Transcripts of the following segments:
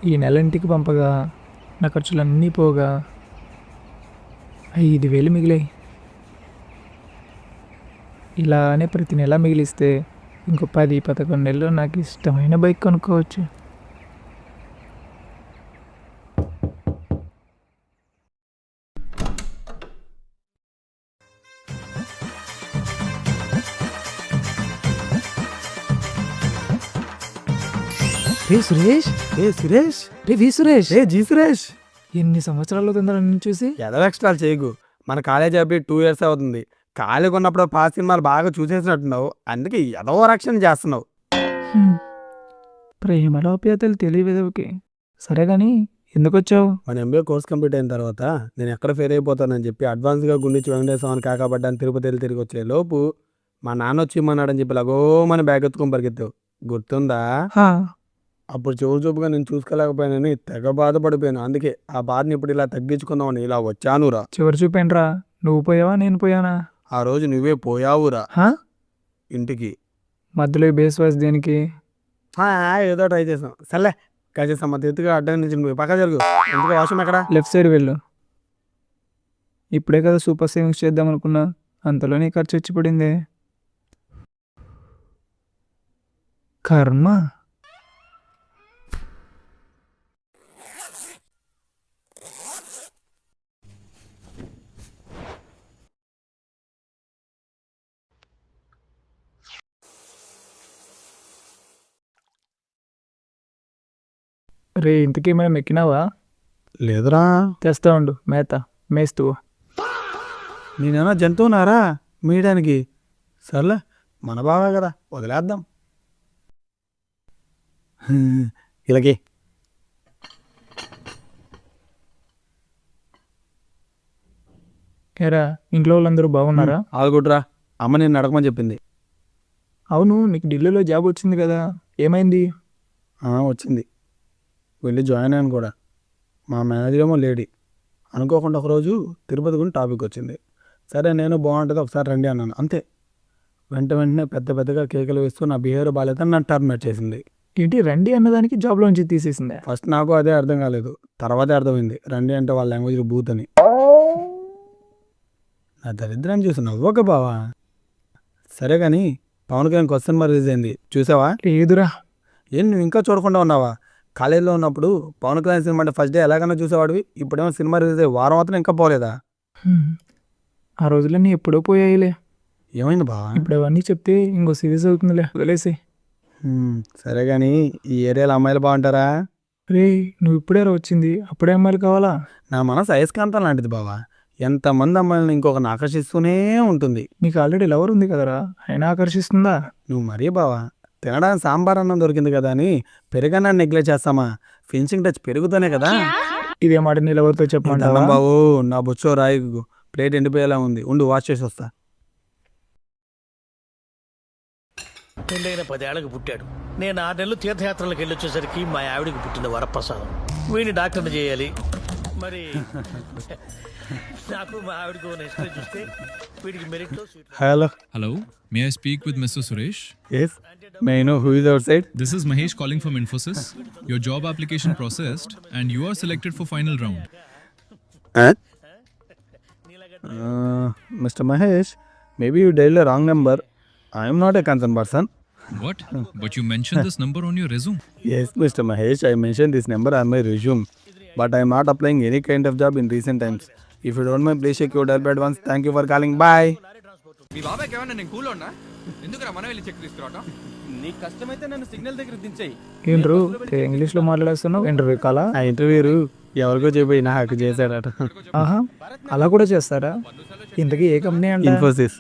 ఈ నెల ఇంటికి పంపగా నా ఖర్చులన్నీ పోగా 5,000 మిగిలాయి. ఇలానే ప్రతి నెల మిగిలిస్తే ఇంకో 10-11 నెలల్లో నాకు ఇష్టమైన బైక్ కొనుక్కోవచ్చు. రే సురేష్, సురేష్, సురేష్, సురేష్, ఎన్ని సంవత్సరాలు తొందర నిన్ను చూసి. ఎదవ ఎక్స్ట్రాలు చేయకు. మన కాలేజ్ అయిపోయి 2 years అవుతుంది. ఖాళీగా ఉన్నప్పుడు పాత సినిమాలు బాగా చూసేసినట్టున్నావు, అందుకే ఎదవ రక్షణ చేస్తున్నావు. ప్రేమలో ఆప్యాయతలు తెలియవేదవుకి. సరే కానీ ఎందుకు వచ్చావు? మన ఎంబీఏ కోర్స్ కంప్లీట్ అయిన తర్వాత నేను ఎక్కడ ఫెయిల్ అయిపోతానని చెప్పి అడ్వాన్స్గా గుండిచ్చి వెంకటేశ్వరాన్ని కాకపడ్డాను. తిరుపతి వెళ్ళి తిరిగి వచ్చే లోపు మా నాన్న వచ్చి ఇమ్మన్నాడని చెప్పి లగో మన బ్యాగ్ ఎత్తుకొని పరిగెత్తావు, గుర్తుందా? అప్పుడు చెవు చూపుగా నేను చూసుకోలేకపోయానని తెగ బాధపడిపోయాను. అందుకే ఆ బాధని ఇప్పుడు ఇలా తగ్గించుకుందామని ఇలా వచ్చానురా. చివరి చూపేంట్రా, నువ్వు పోయావా నేను పోయానా? ఆ రోజు నువ్వే పోయావురా ఇంటికి. మధ్యలో బేస్ వాయిస్ దేనికి? ఏదో ట్రై చేసాం. సర్లే కాసేసం మా ఎత్తుగా అడ్డం నుంచి నువ్వు పక్క జరుగు. ఎందుకు వాష్రూమ్ ఎక్కడ? లెఫ్ట్ సైడ్ వెళ్ళు. ఇప్పుడే కదా సూపర్ సేవింగ్స్ చేద్దాం అనుకున్నా, అంతలోనే ఖర్చు వచ్చి పడింది. కర్మ. రే ఇంతకీ మనం ఎక్కినావా? లేదురా. తెస్తా ఉండు మేత, మేస్తూ. నేనేమన్నా జంతువునారా మీయడానికి? సర్లే మన బావే కదా, వదిలేద్దాం. ఇలాగే ఏరా ఇంట్లో వాళ్ళందరూ బాగున్నారా? ఆగుడ్రా, అమ్మ నేను అడగమని చెప్పింది. అవును, నీకు ఢిల్లీలో జాబ్ వచ్చింది కదా, ఏమైంది? వచ్చింది, వెళ్ళి జాయిన్ అయ్యాను కూడా. మా మేనేజర్ ఏమో లేడీ. అనుకోకుండా ఒకరోజు తిరుపతి గురించి టాపిక్ వచ్చింది. సరే నేను బాగుంటుంది ఒకసారి రండి అన్నాను, అంతే. వెంటనే పెద్ద పెద్దగా కేకలు వేస్తూ నా బిహేవియర్ బాగాలేదని నన్ను టర్మినేట్ చేసింది. ఏంటి రండి అన్నదానికి జాబ్లోంచి తీసేసిందే? ఫస్ట్ నాకు అదే అర్థం కాలేదు, తర్వాతే అర్థమైంది రండి అంటే వాళ్ళ లాంగ్వేజ్ బూత్ అని. నా దరిద్రాన్ని చూసి నవ్వక బావా. సరే కానీ పవన్ కళ్యాణ్ క్వశ్చన్ మరి రిలీజ్ అయింది, చూసావా? లేదురా. ఏం నువ్వు ఇంకా చూడకుండా ఉన్నావా? కాలేజీలో ఉన్నప్పుడు పవన్ కళ్యాణ్ సినిమా అంటే ఫస్ట్ డే ఎలాగైనా చూసేవాడివి, ఇప్పుడేమో సినిమా రిలీజ్ అయ్యి వారం మాత్రం ఇంకా పోలేదా? ఆ రోజులన్నీ ఎప్పుడో పోయాయిలే. ఏమైంది బా? ఇప్పుడు అవన్నీ చెప్తే ఇంకో సిరీస్ అవుతుందిలే, వదిలేసి. సరే కానీ ఈ ఏరియాలో అమ్మాయిలు బాగుంటారా? రే నువ్వు ఇప్పుడే వచ్చింది, అప్పుడే అమ్మాయిలు కావాలా? నా మనసు అయస్కాంతం లాంటిది బావా, ఎంతమంది అమ్మాయిలను ఇంకొకరిని ఆకర్షిస్తూనే ఉంటుంది. నీకు ఆల్రెడీ లవర్ ఉంది కదరా, అయినా ఆకర్షిస్తుందా? నువ్వు మరీ బావా, తినడానికి సాంబార్ అన్నం దొరికింది కదా అని పెరుగన్నాన్ని నెగ్లెక్ట్ చేస్తామా? ఫినిషింగ్ టచ్ పెరుగుతూనే కదా. ఇదే మాట నీ లవర్తో చెప్పమంటావా? బాబు నా బొచ్చో రాయి, ప్లేట్ ఎండిపోయేలా ఉంది, ఉండు వాష్ చేసి వస్తా. పెళ్ళైన 10 ఏళ్ళకి పుట్టాడు. నేను 6 నెలలు తీర్థయాత్రలకు వెళ్ళొచ్చేసరికి మా ఆవిడికి పుట్టిన వరప్రసాదం. వీడిని డాక్టర్ని చేయాలి, మరి నాకు మా ఆవిడకు నెక్స్ట్ చూస్తే వీడికి మెరిట్లో seat. Hello. Hello, may I speak with Mr. Suresh? Yes, may I know who is outside? This is Mahesh calling from Infosys. Your job application processed and you are selected for final round. Mr. Mahesh, maybe you dialed a wrong number. I am not a concerned person. What? But you mentioned this number on your resume. Yes, Mr. Mahesh, I mentioned this number on my resume, but I am not applying any kind of job in recent times. If you don't mind, please check your dial pad once. Thank you for calling. Bye. మీ బాబాయ్కి ఏమన్నా నేను cool ఉన్నా? ఎందుకురా మనం వెళ్ళి check తీసుకురావటం? నీకు కష్టమైతే నన్ను సిగ్నల్ దగ్గర దించేయి. ఏంట్రు ఇంగ్లీష్లో మాట్లాడేస్తున్నావు? ఇంటర్వ్యూ కాలా? ఆ ఇంటర్వ్యూ ఎవరికో చెప్పి నా హక్కు చేశాడట. ఆహా, అలా కూడా చేస్తారా? ఇంతకీ ఏ కంపెనీ అంటే? ఇన్ఫోసిస్.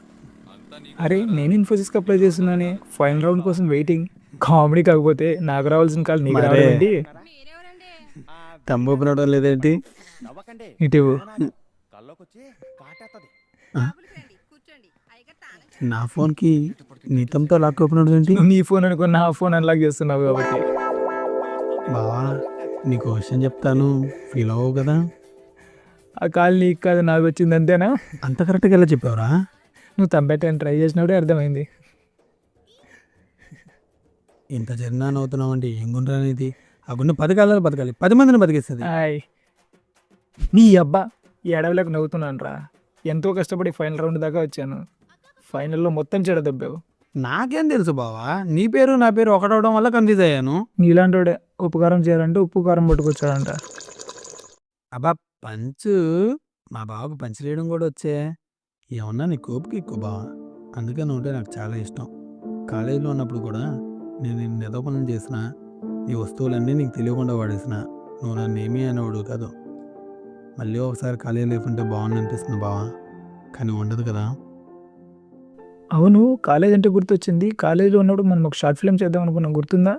అరే నేను ఇన్ఫోసిస్కి అప్లై చేస్తున్నానే, ఫైనల్ రౌండ్ కోసం వెయిటింగ్. కామెడీ కాకపోతే నాకు రావాల్సిన కాల్ నీకు రావాలండి. తమ్మడం లేదేంటి? ఇటు నా ఫోన్కి నీతంతో లాక్ ఓపెన్ ఏంటి? నీ ఫోన్ అనుకో, నా ఫోన్ అన్లాక్ చేస్తున్నావు కాబట్టి. బావా నీకు విషయం చెప్తాను, ఫీల్ అవ్వవు కదా? ఆ కాల్ నీకు కాదు నాకు వచ్చింది, అంతేనా? అంత కరెక్ట్గా ఎలా చెప్పావురా? నువ్వు తంబెట్టని ట్రై చేసినప్పుడే అర్థమైంది. ఇంత జర్నా అవుతున్నావు అంటే ఏం గుండ్రా అనేది? ఆ గుండె 10 కాలాలు బతకాలి, 10 మందిని బతికేస్తుంది. ఆయ్ నీ అబ్బా ఈ అడవిలోకి నవ్వుతున్నాను రా. ఎంతో కష్టపడి ఫైనల్ రౌండ్ దాకా వచ్చాను. ఫైనల్లో మొత్తం చెడదొబ్బావు. నాకేం తెలుసు బావా, నీ పేరు నా పేరు ఒకటవడం వల్ల కన్ఫ్యూజ్ అయ్యాను. నీలాంటోడే ఉపకారం చేయాలంటే ఉప్పు కారం పట్టుకొచ్చాడంట. అబ్బా పంచు, మా బావకు పంచి వేయడం కూడా వచ్చే. ఏమన్నా నీ కోపికి ఎక్కువ బావ, అందుకే నువ్వు అంటే నాకు చాలా ఇష్టం. కాలేజీలో ఉన్నప్పుడు కూడా నేను నిన్ను ఏదో పనులు చేసిన, నీ వస్తువులన్నీ నీకు తెలియకుండా వాడేసిన, నువ్వు నన్ను ఏమీ అనేవాడు కాదు. మళ్ళీ ఒకసారి కాలేజీ లైఫ్ ఉంటే బాగుంది అనిపిస్తుంది బావా, కానీ ఉండదు కదా. అవును, కాలేజ్ అంటే గుర్తొచ్చింది. కాలేజీలో ఉన్నప్పుడు మనం ఒక షార్ట్ ఫిల్మ్ చేద్దాం అనుకున్నాం, గుర్తుందా?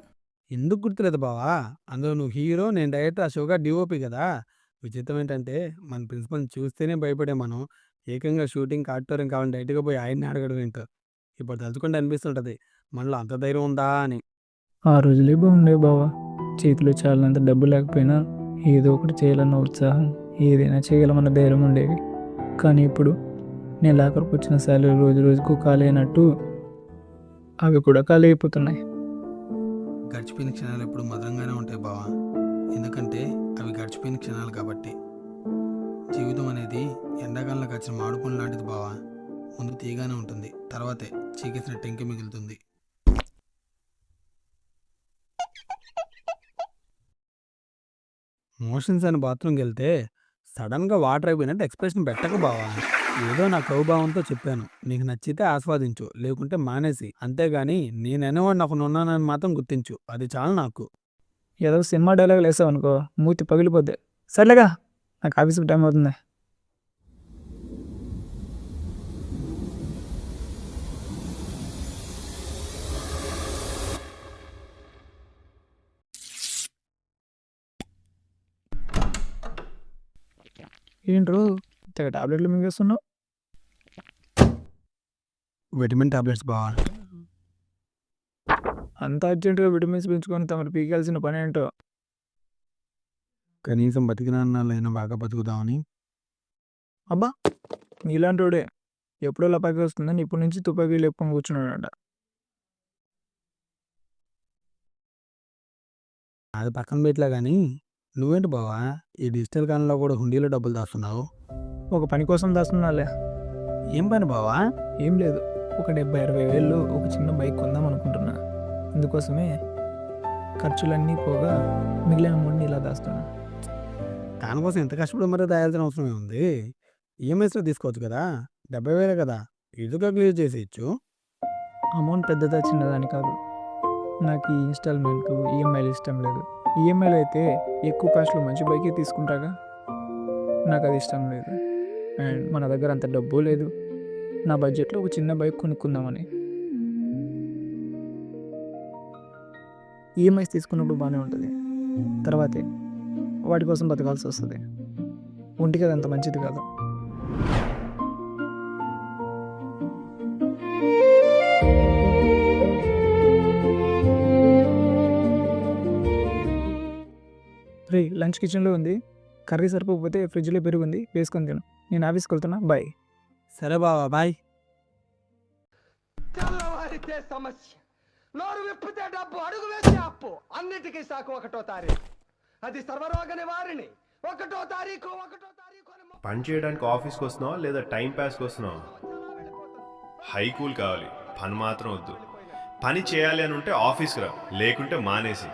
ఎందుకు గుర్తులేదు బావా, అందులో నువ్వు హీరో, నేను డైరెక్టర్, ఆ షోగా డిఓపి కదా. విచిత్రం ఏంటంటే మన ప్రిన్సిపల్ని చూస్తేనే భయపడే మనం ఏకంగా షూటింగ్ ఆడిటోరియం కావాలని డైరెక్ట్గా పోయి ఆయన్ని అడగడం ఏంటో ఇప్పుడు తలుచుకుంటే అనిపిస్తుంటది, మనలో అంత ధైర్యం ఉందా అని. ఆ రోజులే బాగుండేవి బావా. చేతిలో చాలినంత డబ్బు లేకపోయినా ఏదో ఒకటి చేయాలన్న ఉత్సాహం, ఏదైనా చేయగలమన్న ధైర్యం ఉండేవి. కానీ ఇప్పుడు నేను లాకర్కి వచ్చిన శాలరీ రోజు రోజుకు ఖాళీ అయినట్టు అవి కూడా ఖాళీ అయిపోతున్నాయి. గడిచిపోయిన క్షణాలు ఎప్పుడు మధురంగానే ఉంటాయి బావా, ఎందుకంటే అవి గడిచిపోయిన క్షణాలు కాబట్టి. జీవితం అనేది ఎండాకాలంలో కాచిన మామిడి లాంటిది బావా, ముందు తీగానే ఉంటుంది, తర్వాతే చీకేసిన టెంకి మిగులుతుంది. మోషన్స్ అని బాత్రూమ్కి వెళ్తే సడన్గా వాటర్ అయిపోయినట్టు ఎక్స్ప్రెషన్ పెట్టక బావా. ఏదో నా కౌభావంతో చెప్పాను, నీకు నచ్చితే ఆస్వాదించు, లేకుంటే మానేసి, అంతేగాని నేననేవాడు నాకు ఉన్నానని మాత్రం గుర్తించు, అది చాలు నాకు. ఏదో సినిమా డైలాగులు వేసావు అనుకో, మూతి పగిలిపోద్ది. సర్లేగా, నాకు ఆఫీస్కి టైం అవుతుంది. ఏంట్రో తెగ టాబ్లెట్లు మింగేస్తున్నావు. విటమిన్ టాబ్లెట్స్ బావా. అంత అర్జెంటుగా విటమిన్స్ పెంచుకొని తమరు పీకాల్సిన పని ఏంటో. కనీసం బతికినాన్నైనా బాగా బతుకుదామని. అబ్బా నీలాంటోడే ఎప్పుడో లపాకి వస్తుందని ఇప్పటి నుంచి తుపాకీలు ఎప్పుకొని కూర్చున్నాడంట. అది పక్కన పెట్టలే కానీ, నువ్వేంటి బావా ఈ డిజిటల్ కాలంలో కూడా హుండీలో డబ్బులు దాస్తున్నావు? ఒక పని కోసం దాస్తున్నాలే. ఏం పని బావా? ఏం లేదు, ఒక 70-60 వేలు ఒక చిన్న బైక్ కొందాం అనుకుంటున్నా. అందుకోసమే ఖర్చులన్నీ పోగా మిగిలిన అమౌంట్ని ఇలా దాస్తున్నా. దానికోసం ఎంత కష్టపడి మరీ దాయాల్సిన అవసరం ఉంది. ఈఎంఐస్లో తీసుకోవచ్చు కదా, 70,000 కదా, ఇదిగా క్లియర్ చేసేయచ్చు. అమౌంట్ పెద్దదా చిన్నదా అని కాదు, నాకు ఈ ఇన్స్టాల్మెంట్ ఈఎంఐలు ఇష్టం లేదు. ఈఎంఐలు అయితే ఎక్కువ కాస్ట్లో మంచి బైకే తీసుకుంటాగా, నాకు అది ఇష్టం లేదు. అండ్ మన దగ్గర అంత డబ్బు లేదు. నా బడ్జెట్లో ఒక చిన్న బైక్ కొనుక్కుందామని. ఈఎంఐస్ తీసుకున్నప్పుడు బాగానే ఉంటుంది, తర్వాతే వాటి కోసం బతకాల్సి వస్తుంది. ఒంటికి అది అంత మంచిది కాదు. రే, లంచ్ కిచెన్లో ఉంది, కర్రీ సరిపోకపోతే ఫ్రిడ్జ్లో పెరుగుంది, వేసుకొని తిను. నేను ఆఫీస్కి వెళ్తున్నా, బాయ్. సరే బావా, బాయ్. తెల్లవారితే సమస్య, నోరు విప్పితే డబ్బు, అడుగు వేస్తే అప్పు, అన్నిటికీ సాకు 1వ తారీఖు. అది సర్వరోగ నివారిణి. 1వ తారీఖు పని చేయడానికి ఆఫీస్కి వస్తున్నావా లేదా టైం పాస్కి వస్తున్నావా? హై కూల్ కావాలి, పని మాత్రం వద్దు. పని చేయాలి అని ఉంటే ఆఫీస్కి రా, లేకుంటే మానేసి.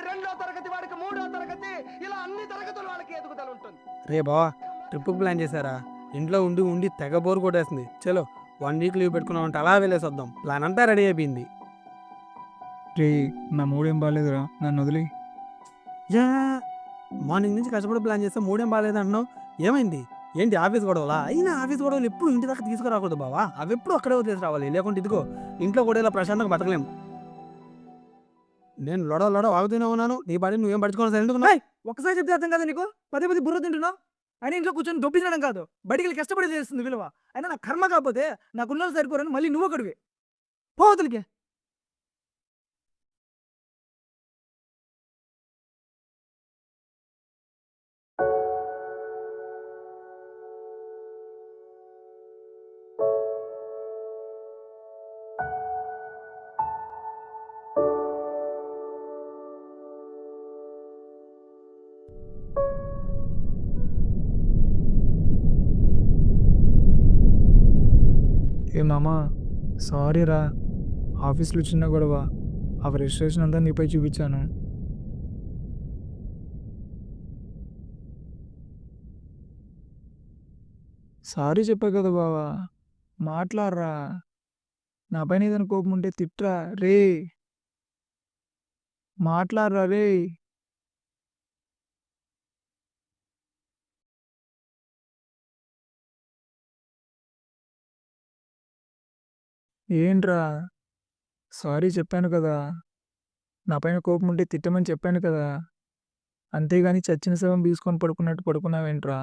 2వ తరగతి వాడికి 3వ తరగతి, ఇలా అన్ని తరగతుల వాళ్ళకి ఎదుగుదల ఉంటుంది. రే బావా, ట్రిప్కి ప్లాన్ చేశారా? ఇంట్లో ఉండి ఉండి తెగ బోర్ కొట్టేస్తుంది. చలో 1 వీక్ లీవ్ పెట్టుకున్నామంటే అలా వెళ్ళేసి వద్దాం. ప్లాన్ అంతా రెడీ అయిపోయింది. రే, నా మూడేం బాగాలేదురా, నన్ను వదిలి. యా, మార్నింగ్ నుంచి కష్టపడి ప్లాన్ చేస్తే మూడేం బాగాలేదంటున్నావు, ఏమైంది? ఏంటి ఆఫీస్ గొడవలా? అయినా ఆఫీస్ గొడవలు ఎప్పుడు ఇంటి దాకా తీసుకురాకూడదు బావా, అవి ఎప్పుడు అక్కడే వదిలేసి రావాలి, లేకుంటే ఇదిగో ఇంట్లో కూడా ఇలా ప్రశాంతంగా బతకలేం. నేను లొడ వాగుతూనే ఉన్నాను, నీ పాటి నువ్వేం పడుచుకోవాలి సరే. ఒకసారి చెప్తే అర్థం కదా నీకు? పదే పదే బుర్ర తింటున్నావు. అయినా ఇంట్లో కూర్చొని దొబ్బించడం కాదు, బయటికి వెళ్ళి కష్టపడి తెలుస్తుంది విలువ. అయినా నా కర్మ కాకపోతే నాకున్న సరిపోరని మళ్ళీ నువ్వు ఒకడివి పోతులకి. ఏ మామ, సారీ రా, ఆఫీస్లో చిన్న గొడవ, ఆ ఫ్రస్ట్రేషన్ అంతా నీపై చూపించాను. సారీ చెప్పా కదా బావా, మాట్లాడరా. నా పైన ఏదైనా కోపం ఉంటే తిట్రా రే, మాట్లాడరా రే. ఏంట్రా, సారీ చెప్పాను కదా, నా పైన కోపం ఉంటే తిట్టమని చెప్పాను కదా, అంతేగాని చచ్చిన శవం తీసుకొని పడుకున్నట్టు పడుకున్నావేంట్రా?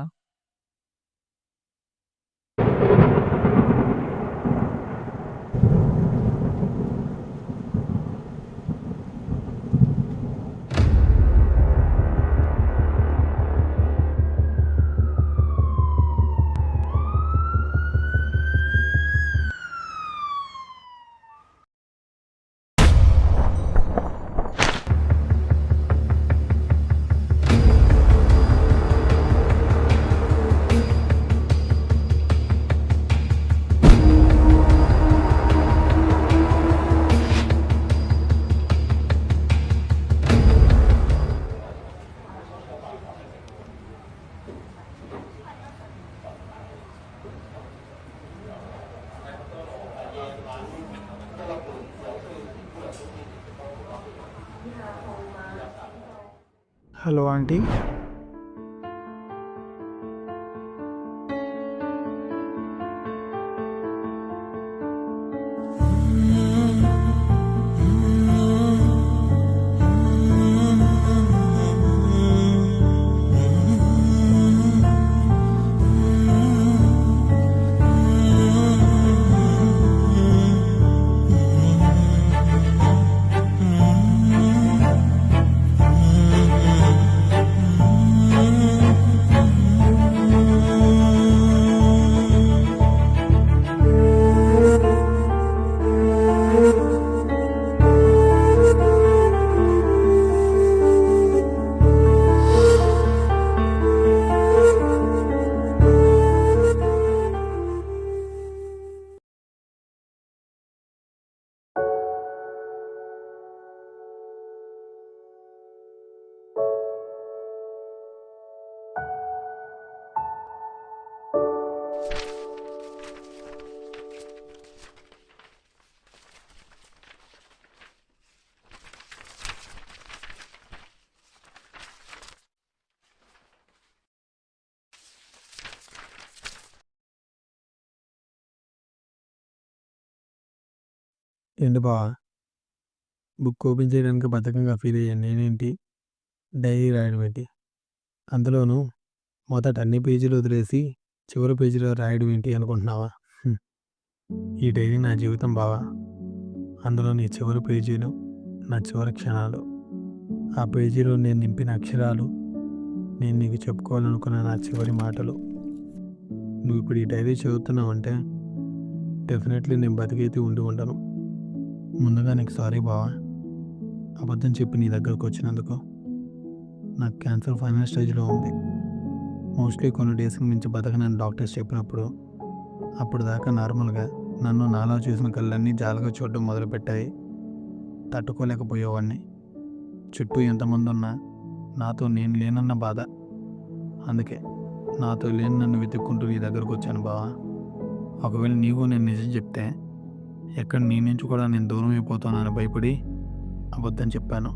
Hello aunty. ఏంటి బావా, బుక్ ఓపెన్ చేయడానికి బద్ధకంగా ఫీల్ అయ్యాను నేనేంటి, డైరీ రాయడం ఏంటి, అందులోనూ మొదట అన్ని పేజీలు వదిలేసి చివరి పేజీలో రాయడం ఏంటి అనుకుంటున్నావా? ఈ డైరీ నా జీవితం బావా, అందులో నీ చివరి పేజీలు నా చివరి క్షణాలు. ఆ పేజీలో నేను నింపిన అక్షరాలు, నేను నీకు చెప్పుకోవాలనుకున్న నా చివరి మాటలు. నువ్వు ఇప్పుడు ఈ డైరీ చదువుతున్నావు అంటే డెఫినెట్లీ నేను బతికైతే ఉండి ఉండను. ముందుగా నీకు సారీ బావా, అబద్ధం చెప్పి నీ దగ్గరకు వచ్చినందుకు. నాకు క్యాన్సర్ ఫైనల్ స్టేజ్లో ఉంది. మోస్ట్లీ కొన్ని డేస్కి మించి బతకనని డాక్టర్స్ చెప్పినప్పుడు అప్పుడు దాకా నార్మల్గా నన్ను నాలో చూసిన కళ్ళన్నీ జాలిగా చూడడం మొదలుపెట్టాయి. తట్టుకోలేకపోయేవాడిని. చుట్టూ ఎంతమంది ఉన్నా నాతో నేను లేనన్న బాధ. అందుకే నాతో లేని నన్ను వెతుక్కుంటూ నీ దగ్గరకు వచ్చాను బావా. ఒకవేళ నీవు నేను నిజం చెప్తే ఎక్కడ నీ నుంచి కూడా నేను దూరం అయిపోతానని భయపడి అబద్ధం చెప్పాను.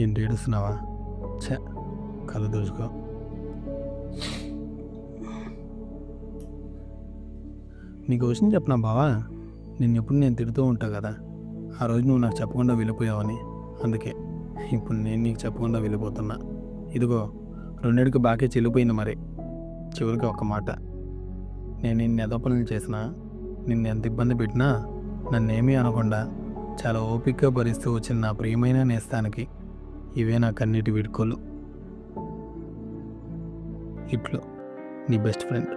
ఏంటి ఏడుస్తున్నావా? కళ్ళు దూసుకో. నీకు విషయం చెప్పనా బావా, ఎప్పుడు నేను తిడుతూ ఉంటా కదా, ఆ రోజు నువ్వు నాకు చెప్పకుండా వెళ్ళిపోయావని. అందుకే ఇప్పుడు నేను నీకు చెప్పకుండా వెళ్ళిపోతున్నా. ఇదిగో 2 బాగా చెల్లిపోయింది. మరి చివరికి ఒక మాట, నేను నిన్ను ఎదో పనులు చేసినా, నిన్ను ఎంత ఇబ్బంది పెట్టినా నన్నేమీ అనకుండా చాలా ఓపికగా భరిస్తూ వచ్చిన నా ప్రియమైన నేస్తానికి ఇవే నా కన్నీటి వీడ్కోలు. ఇట్లు నీ బెస్ట్ ఫ్రెండ్.